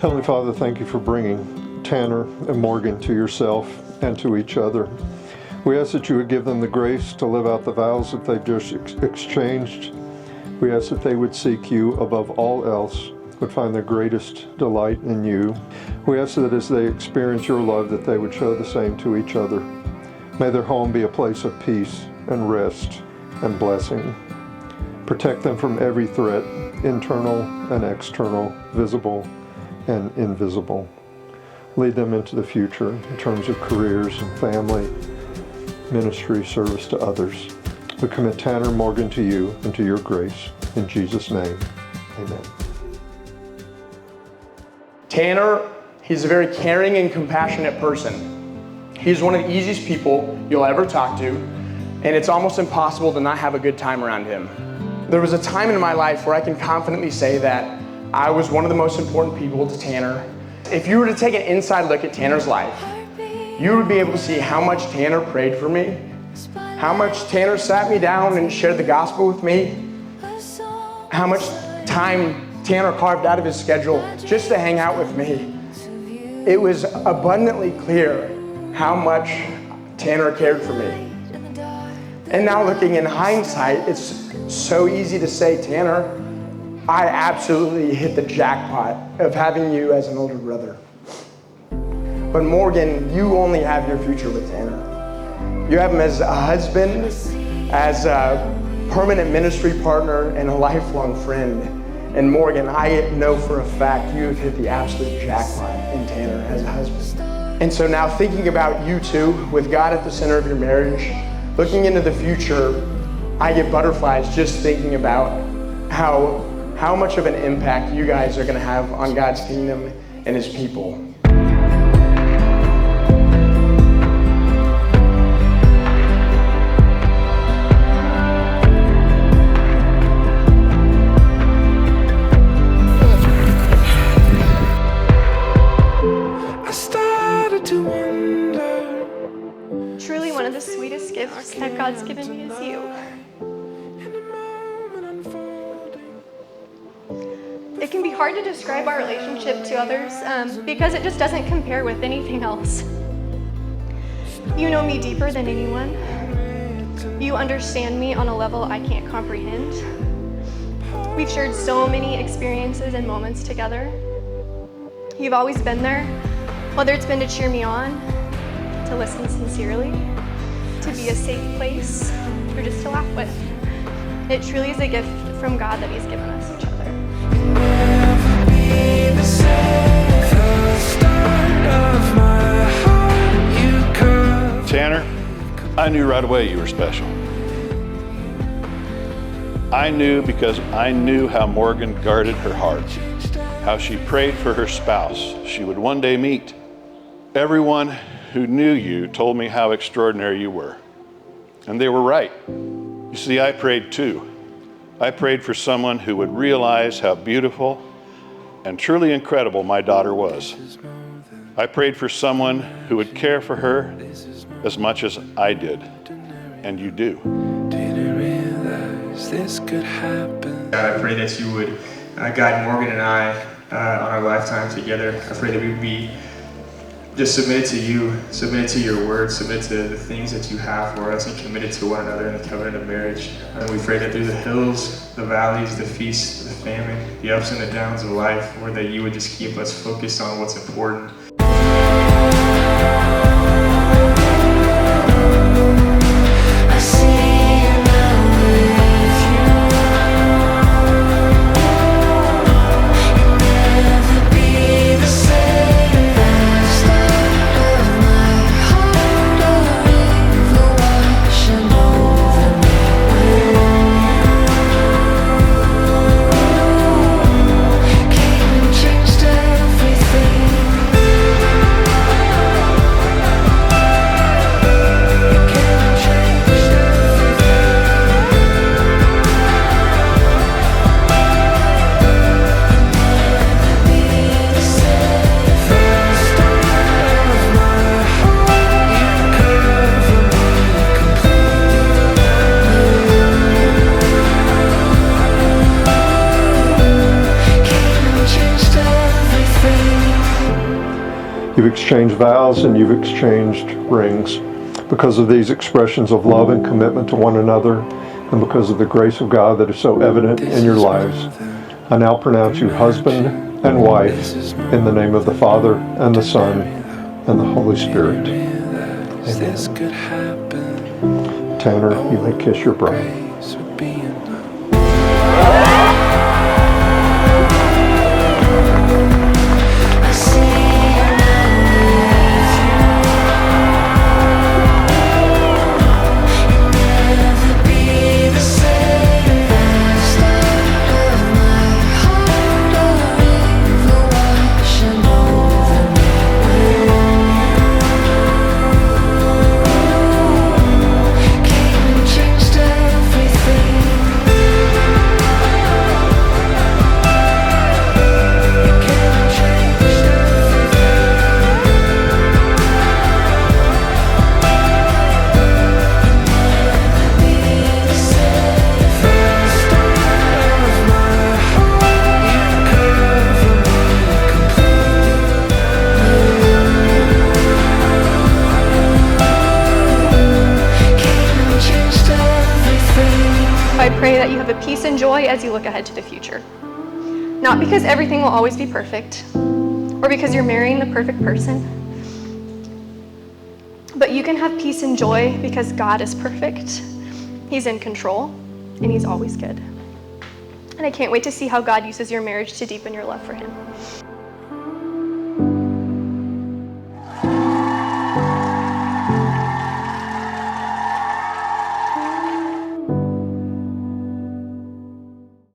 Heavenly Father, thank you for bringing Tanner and Morgan to yourself and to each other. We ask that you would give them the grace to live out the vows that they've just exchanged. We ask that they would seek you above all else, would find their greatest delight in you. We ask that as they experience your love, that they would show the same to each other. May their home be a place of peace and rest and blessing. Protect them from every threat, internal and external, visible and invisible. Lead them into the future in terms of careers and family, ministry, service to others. We commit Tanner and Morgan to you and to your grace. In Jesus' name, amen. Tanner, he's a very caring and compassionate person. He's one of the easiest people you'll ever talk to, and it's almost impossible to not have a good time around him. There was a time in my life where I can confidently say that I was one of the most important people to Tanner. If you were to take an inside look at Tanner's life, you would be able to see how much Tanner prayed for me, how much Tanner sat me down and shared the gospel with me, how much time Tanner carved out of his schedule just to hang out with me. It was abundantly clear how much Tanner cared for me. And now looking in hindsight, it's so easy to say, Tanner, I absolutely hit the jackpot of having you as an older brother. But Morgan, you only have your future with Tanner. You have him as a husband, as a permanent ministry partner, and a lifelong friend. And Morgan, I know for a fact you have hit the absolute jackpot in Tanner as a husband. And so now thinking about you two, with God at the center of your marriage, looking into the future, I get butterflies just thinking about how much of an impact you guys are going to have on God's kingdom and his people. Truly one of the sweetest gifts that God's given me is you. It can be hard to describe our relationship to others because it just doesn't compare with anything else. You know me deeper than anyone. You understand me on a level I can't comprehend. We've shared so many experiences and moments together. You've always been there, whether it's been to cheer me on, to listen sincerely, to be a safe place, or just to laugh with. It truly is a gift from God that he's given us each other. Tanner, I knew right away you were special. I knew because I knew how Morgan guarded her heart, how she prayed for her spouse she would one day meet. Everyone who knew you told me how extraordinary you were. And they were right. You see, I prayed too. I prayed for someone who would realize how beautiful and truly incredible my daughter was. I prayed for someone who would care for her as much as I did, and you do. Didn't realize this could happen. God, I pray that you would guide Morgan and I on our lifetime together. I pray that we would be just submitted to you, submitted to your word, submitted to the things that you have for us, and committed to one another in the covenant of marriage. And we pray that through the hills, the valleys, the feasts, the famine, the ups and the downs of life, Lord, that you would just keep us focused on what's important. You've exchanged vows and you've exchanged rings. Because of these expressions of love and commitment to one another, and because of the grace of God that is so evident in your lives, I now pronounce you husband and wife in the name of the Father and the Son and the Holy Spirit. This could happen. Tanner, you may kiss your bride. Grace would be enough. I pray that you have a peace and joy as you look ahead to the future. Not because everything will always be perfect, or because you're marrying the perfect person, but you can have peace and joy because God is perfect. He's in control, and He's always good. And I can't wait to see how God uses your marriage to deepen your love for Him.